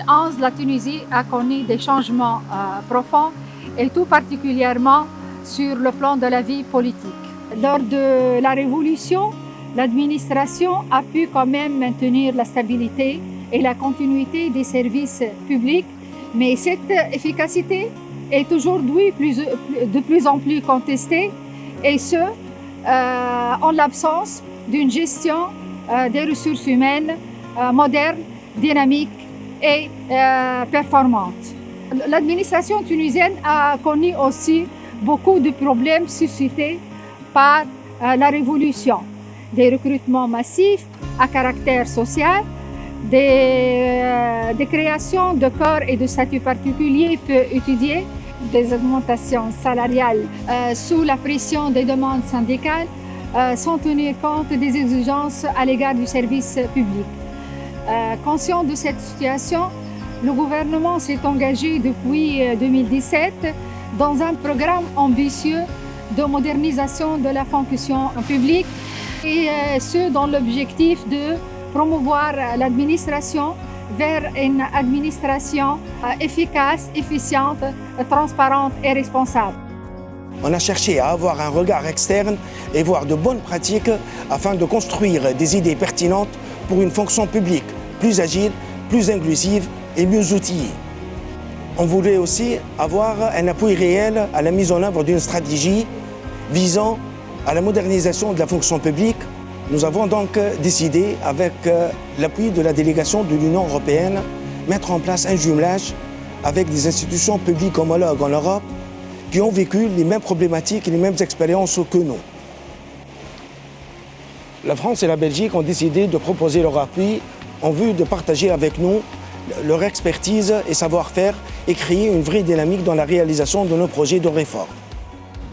2011, la Tunisie a connu des changements profonds et tout particulièrement sur le plan de la vie politique. Lors de la révolution, l'administration a pu quand même maintenir la stabilité et la continuité des services publics, mais cette efficacité est aujourd'hui de plus en plus contestée, et ce, en l'absence d'une gestion des ressources humaines moderne, dynamique et performante. L'administration tunisienne a connu aussi beaucoup de problèmes suscités par la révolution. Des recrutements massifs à caractère social, des créations de corps et de statuts particuliers peu étudiés, des augmentations salariales sous la pression des demandes syndicales, sans tenir compte des exigences à l'égard du service public. Conscient de cette situation, le gouvernement s'est engagé depuis 2017 dans un programme ambitieux de modernisation de la fonction publique, et ce dans l'objectif de promouvoir l'administration vers une administration efficace, efficiente, transparente et responsable. On a cherché à avoir un regard externe et voir de bonnes pratiques afin de construire des idées pertinentes pour une fonction publique plus agile, plus inclusive et mieux outillée. On voulait aussi avoir un appui réel à la mise en œuvre d'une stratégie visant à la modernisation de la fonction publique. Nous avons donc décidé, avec l'appui de la délégation de l'Union européenne, mettre en place un jumelage avec des institutions publiques homologues en Europe qui ont vécu les mêmes problématiques et les mêmes expériences que nous. La France et la Belgique ont décidé de proposer leur appui en vue de partager avec nous leur expertise et savoir-faire et créer une vraie dynamique dans la réalisation de nos projets de réforme.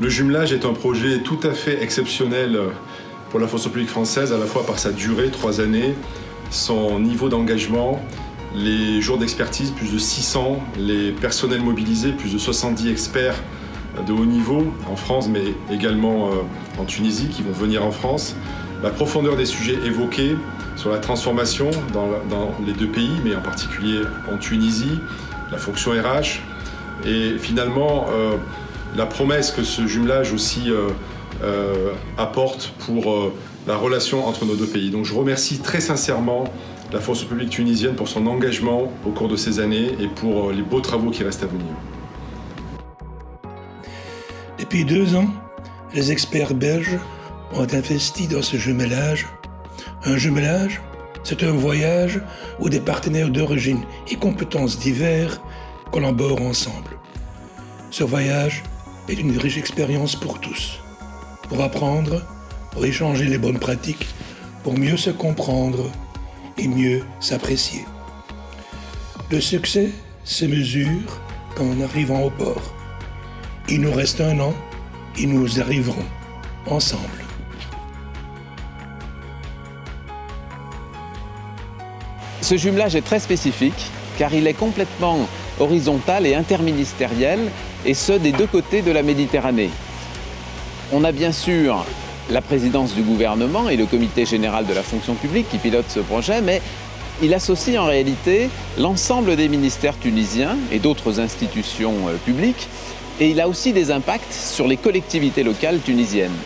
Le jumelage est un projet tout à fait exceptionnel pour la fonction publique française, à la fois par sa durée, 3 années, son niveau d'engagement, les jours d'expertise, plus de 600, les personnels mobilisés, plus de 70 experts de haut niveau en France, mais également en Tunisie, qui vont venir en France, la profondeur des sujets évoqués sur la transformation dans les deux pays, mais en particulier en Tunisie, la fonction RH, et finalement la promesse que ce jumelage aussi apporte pour la relation entre nos deux pays. Donc je remercie très sincèrement la fonction publique tunisienne pour son engagement au cours de ces années et pour les beaux travaux qui restent à venir. Depuis 2 ans, les experts belges ont investi dans ce jumelage. Un jumelage, c'est un voyage où des partenaires d'origine et compétences divers collaborent ensemble. Ce voyage est une riche expérience pour tous, pour apprendre, pour échanger les bonnes pratiques, pour mieux se comprendre et mieux s'apprécier. Le succès se mesure qu'en arrivant au port. Il nous reste 1 an et nous arriverons ensemble. Ce jumelage est très spécifique car il est complètement horizontal et interministériel, et ce des 2 côtés de la Méditerranée. On a bien sûr la présidence du gouvernement et le comité général de la fonction publique qui pilote ce projet, mais il associe en réalité l'ensemble des ministères tunisiens et d'autres institutions publiques, et il a aussi des impacts sur les collectivités locales tunisiennes.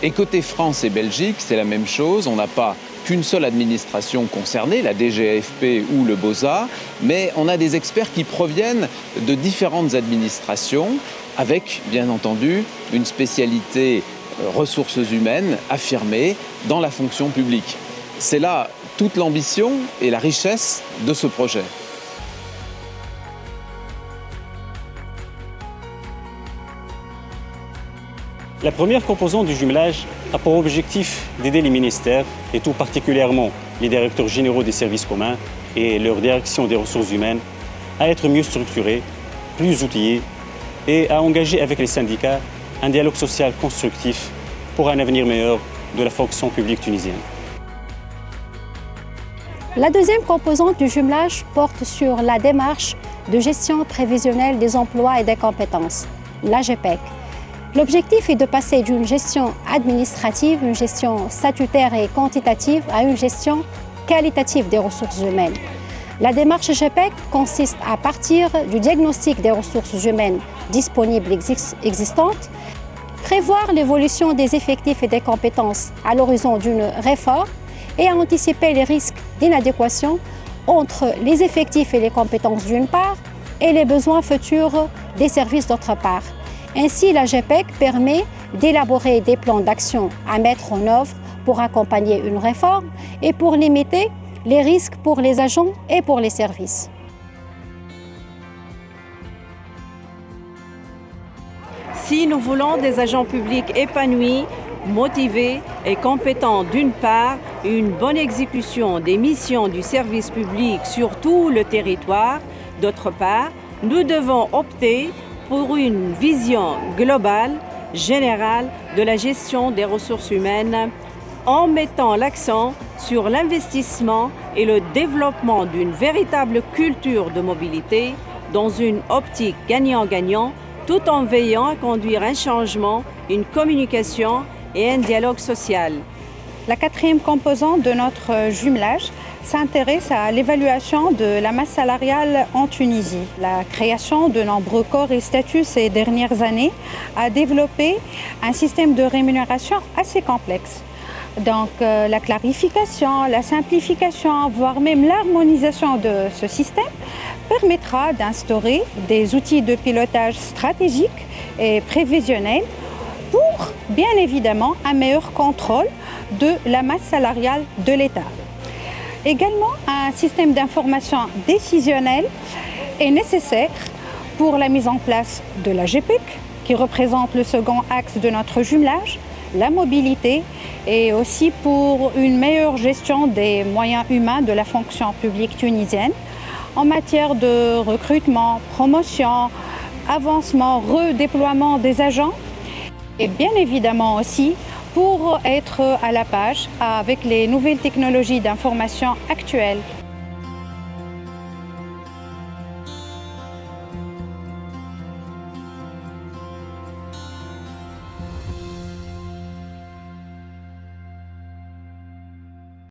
Et côté France et Belgique, c'est la même chose, on n'a pas qu'une seule administration concernée, la DGAFP ou le BOSA, mais on a des experts qui proviennent de différentes administrations, avec bien entendu une spécialité ressources humaines affirmée dans la fonction publique. C'est là toute l'ambition et la richesse de ce projet. La première composante du jumelage a pour objectif d'aider les ministères, et tout particulièrement les directeurs généraux des services communs et leur direction des ressources humaines, à être mieux structurés, plus outillés et à engager avec les syndicats un dialogue social constructif pour un avenir meilleur de la fonction publique tunisienne. La deuxième composante du jumelage porte sur la démarche de gestion prévisionnelle des emplois et des compétences, l'AGPEC. L'objectif est de passer d'une gestion administrative, une gestion statutaire et quantitative, à une gestion qualitative des ressources humaines. La démarche GPEC consiste à partir du diagnostic des ressources humaines disponibles existantes, prévoir l'évolution des effectifs et des compétences à l'horizon d'une réforme et à anticiper les risques d'inadéquation entre les effectifs et les compétences d'une part et les besoins futurs des services d'autre part. Ainsi, la GPEC permet d'élaborer des plans d'action à mettre en œuvre pour accompagner une réforme et pour limiter les risques pour les agents et pour les services. Si nous voulons des agents publics épanouis, motivés et compétents d'une part, une bonne exécution des missions du service public sur tout le territoire, d'autre part, nous devons opter pour une vision globale, générale de la gestion des ressources humaines en mettant l'accent sur l'investissement et le développement d'une véritable culture de mobilité dans une optique gagnant-gagnant, tout en veillant à conduire un changement, une communication et un dialogue social. La quatrième composante de notre jumelage s'intéresse à l'évaluation de la masse salariale en Tunisie. La création de nombreux corps et statuts ces dernières années a développé un système de rémunération assez complexe. Donc la clarification, la simplification, voire même l'harmonisation de ce système permettra d'instaurer des outils de pilotage stratégique et prévisionnel pour, bien évidemment, un meilleur contrôle de la masse salariale de l'État. Également, un système d'information décisionnelle est nécessaire pour la mise en place de la GPEC, qui représente le second axe de notre jumelage, la mobilité, et aussi pour une meilleure gestion des moyens humains de la fonction publique tunisienne en matière de recrutement, promotion, avancement, redéploiement des agents et bien évidemment aussi pour être à la page avec les nouvelles technologies d'information actuelles.